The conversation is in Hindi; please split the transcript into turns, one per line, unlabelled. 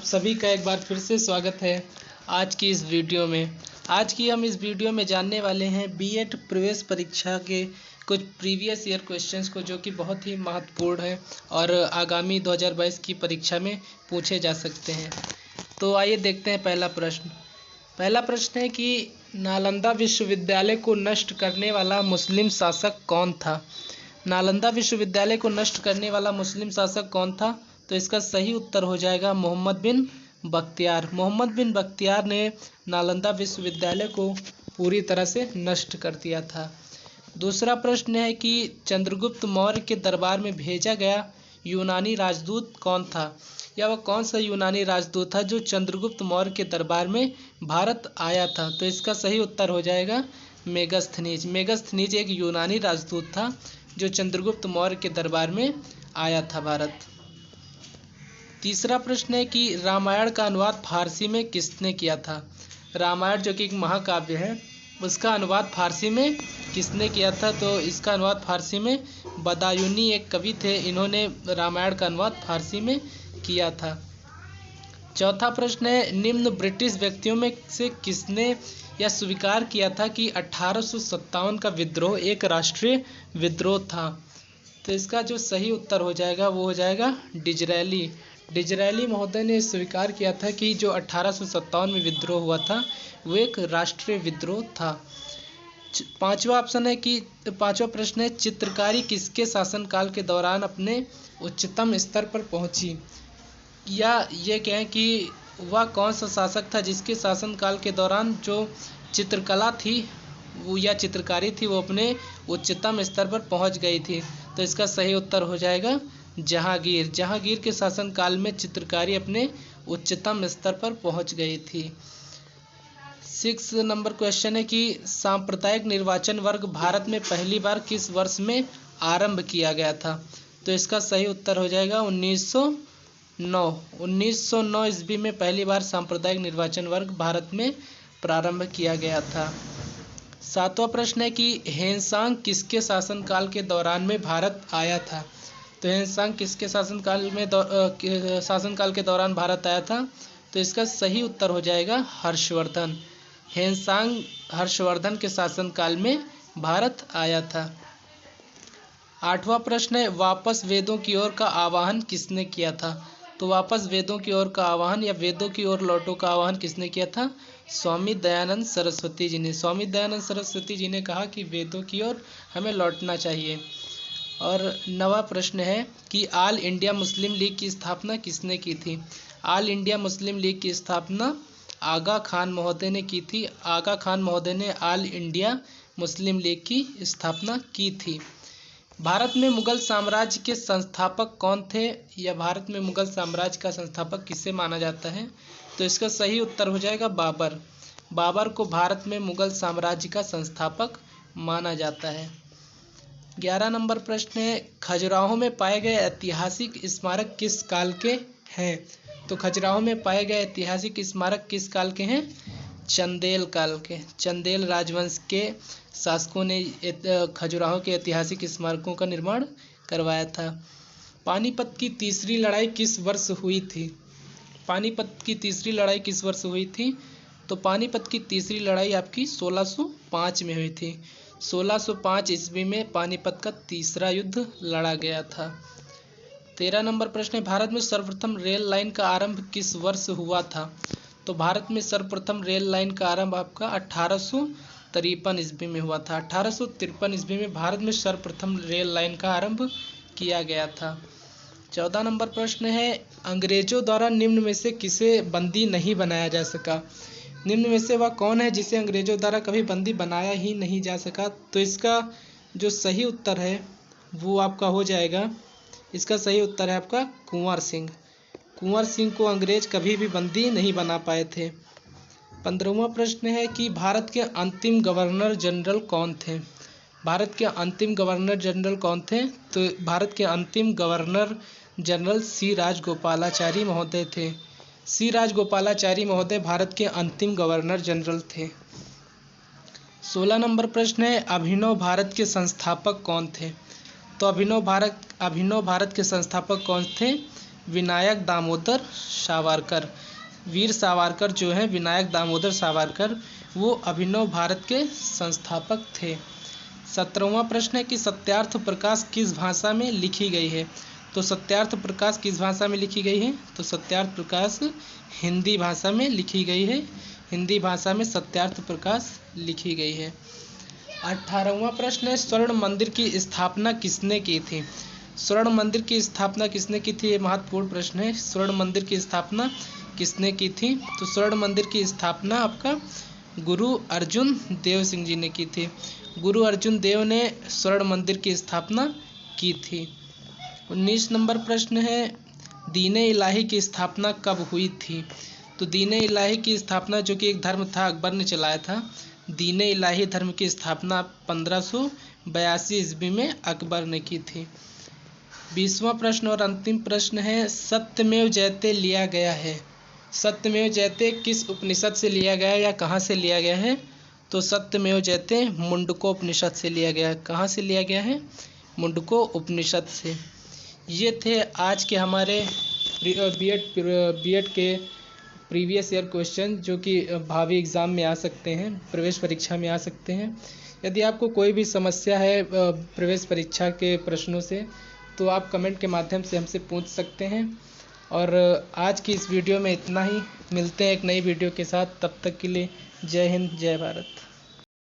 आप सभी का एक बार फिर से स्वागत है आज की इस वीडियो में। आज की हम इस वीडियो में जानने वाले हैं बीएड प्रवेश परीक्षा के कुछ प्रीवियस ईयर क्वेश्चंस को, जो कि बहुत ही महत्वपूर्ण है और आगामी 2022 की परीक्षा में पूछे जा सकते हैं। तो आइए देखते हैं पहला प्रश्न है कि नालंदा विश्वविद्यालय को नष्ट करने वाला मुस्लिम शासक कौन था। नालंदा विश्वविद्यालय को नष्ट करने वाला मुस्लिम शासक कौन था? तो इसका सही उत्तर हो जाएगा मोहम्मद बिन बख्तियार। मोहम्मद बिन बख्तियार ने नालंदा विश्वविद्यालय को पूरी तरह से नष्ट कर दिया था। दूसरा प्रश्न है कि चंद्रगुप्त मौर्य के दरबार में भेजा गया यूनानी राजदूत कौन था, या वह कौन सा यूनानी राजदूत था जो चंद्रगुप्त मौर्य के दरबार में भारत आया था। तो इसका सही उत्तर हो जाएगा मेगस्थनीज। मेगस्थनीज एक यूनानी राजदूत था जो चंद्रगुप्त मौर्य के दरबार में आया था भारत। तीसरा प्रश्न है कि रामायण का अनुवाद फारसी में किसने किया था। रामायण जो कि एक महाकाव्य है, उसका अनुवाद फारसी में किसने किया था। तो इसका अनुवाद फारसी में बदायूनी एक कवि थे, इन्होंने रामायण का अनुवाद फारसी में किया था। चौथा प्रश्न है निम्न ब्रिटिश व्यक्तियों में से किसने यह स्वीकार किया था कि 1857 का विद्रोह एक राष्ट्रीय विद्रोह था। तो इसका जो सही उत्तर हो जाएगा वो हो जाएगा डिजरैली। डिजरैली महोदय ने स्वीकार किया था कि जो 1857 में विद्रोह हुआ था वो एक राष्ट्रीय विद्रोह था। पांचवा प्रश्न है चित्रकारी किसके शासनकाल के दौरान अपने उच्चतम स्तर पर पहुंची, या ये कहें कि वह कौन सा शासक था जिसके शासनकाल के दौरान जो चित्रकला थी वो या चित्रकारी थी वो अपने उच्चतम स्तर पर पहुंच गई थी। तो इसका सही उत्तर हो जाएगा जहांगीर। जहांगीर के शासनकाल में चित्रकारी अपने उच्चतम स्तर पर पहुंच गई थी। 6 नंबर क्वेश्चन है कि सांप्रदायिक निर्वाचन वर्ग भारत में पहली बार किस वर्ष में आरंभ किया गया था। तो इसका सही उत्तर हो जाएगा 1909 ईस्वी में पहली बार सांप्रदायिक निर्वाचन वर्ग भारत में प्रारंभ किया गया था। 7वां प्रश्न है कि हेनसांग किसके शासनकाल के दौरान में भारत आया था। तो हेनसांग किसके शासनकाल के दौरान भारत आया था। तो इसका सही उत्तर हो जाएगा हर्षवर्धन। हेनसांग हर्षवर्धन के शासनकाल में भारत आया था। 8वां प्रश्न है वापस वेदों की ओर का आह्वान किसने किया था। तो वापस वेदों की ओर का आह्वान या वेदों की ओर लौटो का आह्वान किसने किया था। स्वामी दयानंद सरस्वती जी ने। स्वामी दयानंद सरस्वती जी ने कहा कि वेदों की ओर हमें लौटना चाहिए। और 9वां प्रश्न है कि ऑल इंडिया मुस्लिम लीग की स्थापना किसने की थी। ऑल इंडिया मुस्लिम लीग की स्थापना आगा खान महोदय ने की थी। आगा खान महोदय ने ऑल इंडिया मुस्लिम लीग की स्थापना की थी। भारत में मुगल साम्राज्य के संस्थापक कौन थे, या भारत में मुगल साम्राज्य का संस्थापक किसे माना जाता है। तो इसका सही उत्तर हो जाएगा बाबर। बाबर को भारत में मुगल साम्राज्य का संस्थापक माना जाता है। 11 नंबर प्रश्न है खजुराहो में पाए गए ऐतिहासिक स्मारक किस काल के हैं। तो खजुराहो में पाए गए ऐतिहासिक स्मारक किस काल के हैं। चंदेल काल के। चंदेल राजवंश के शासकों ने खजुराहो के ऐतिहासिक स्मारकों का निर्माण करवाया था। पानीपत की तीसरी लड़ाई किस वर्ष हुई थी। पानीपत की तीसरी लड़ाई किस वर्ष हुई थी। तो पानीपत की तीसरी लड़ाई आपकी 1605 में हुई थी। 1605 ईस्वी में पानीपत का तीसरा युद्ध लड़ा गया था। 13 नंबर प्रश्न है भारत में सर्वप्रथम रेल लाइन का आरंभ किस वर्ष हुआ था। तो भारत में सर्वप्रथम रेल लाइन का आरंभ आपका 1853 ईस्वी में हुआ था। 1853 ईस्वी में भारत में सर्वप्रथम रेल लाइन का आरंभ किया गया था। 14 नंबर प्रश्न है अंग्रेजों द्वारा निम्न में से किसे बंदी नहीं बनाया जा सका। निम्न में से वह कौन है जिसे अंग्रेजों द्वारा कभी बंदी बनाया ही नहीं जा सका। तो इसका जो सही उत्तर है वो आपका हो जाएगा, इसका सही उत्तर है आपका कुंवर सिंह। कुंवर सिंह को अंग्रेज कभी भी बंदी नहीं बना पाए थे। 15वां प्रश्न है कि भारत के अंतिम गवर्नर जनरल कौन थे। भारत के अंतिम गवर्नर जनरल कौन थे। तो भारत के अंतिम गवर्नर जनरल सी राजगोपालाचारी महोदय थे। सी राजगोपालाचारी महोदय भारत के अंतिम गवर्नर जनरल थे। 16 नंबर प्रश्न है अभिनव भारत के संस्थापक कौन थे। तो अभिनव भारत के संस्थापक कौन थे। विनायक दामोदर सावरकर। वीर सावरकर जो हैं विनायक दामोदर सावरकर, वो अभिनव भारत के संस्थापक थे। 17वां प्रश्न है कि सत्यार्थ प्रकाश किस भाषा में लिखी गई है। तो सत्यार्थ प्रकाश किस भाषा में लिखी गई है। तो सत्यार्थ प्रकाश हिंदी भाषा में लिखी गई है। हिंदी भाषा में सत्यार्थ प्रकाश लिखी गई है। 18वां प्रश्न है स्वर्ण मंदिर की स्थापना किसने की थी। स्वर्ण मंदिर की स्थापना किसने की थी, ये महत्वपूर्ण प्रश्न है। स्वर्ण मंदिर की स्थापना किसने की थी। तो स्वर्ण मंदिर की स्थापना आपका गुरु अर्जुन देव सिंह जी ने की थी। गुरु अर्जुन देव ने स्वर्ण मंदिर की स्थापना की थी। 19 नंबर प्रश्न है दीन-ए इलाही की स्थापना कब हुई थी। तो दीन-ए इलाही की स्थापना, जो कि एक धर्म था, अकबर ने चलाया था। दीन-ए इलाही धर्म की स्थापना 1582 ईस्वी में अकबर ने की थी। 20वां प्रश्न और अंतिम प्रश्न है सत्यमेव जयते लिया गया है। सत्यमेव जयते किस उपनिषद से लिया गया है या कहाँ से लिया गया है। तो सत्यमेव जयते मुंडको उपनिषद से लिया गया है। कहाँ से लिया गया है, मुंडको उपनिषद से। ये थे आज के हमारे बीएड के प्रीवियस ईयर क्वेश्चन, जो कि भावी एग्ज़ाम में आ सकते हैं, प्रवेश परीक्षा में आ सकते हैं। यदि आपको कोई भी समस्या है प्रवेश परीक्षा के प्रश्नों से, तो आप कमेंट के माध्यम से हमसे पूछ सकते हैं। और आज की इस वीडियो में इतना ही। मिलते हैं एक नई वीडियो के साथ, तब तक के लिए जय हिंद जय भारत।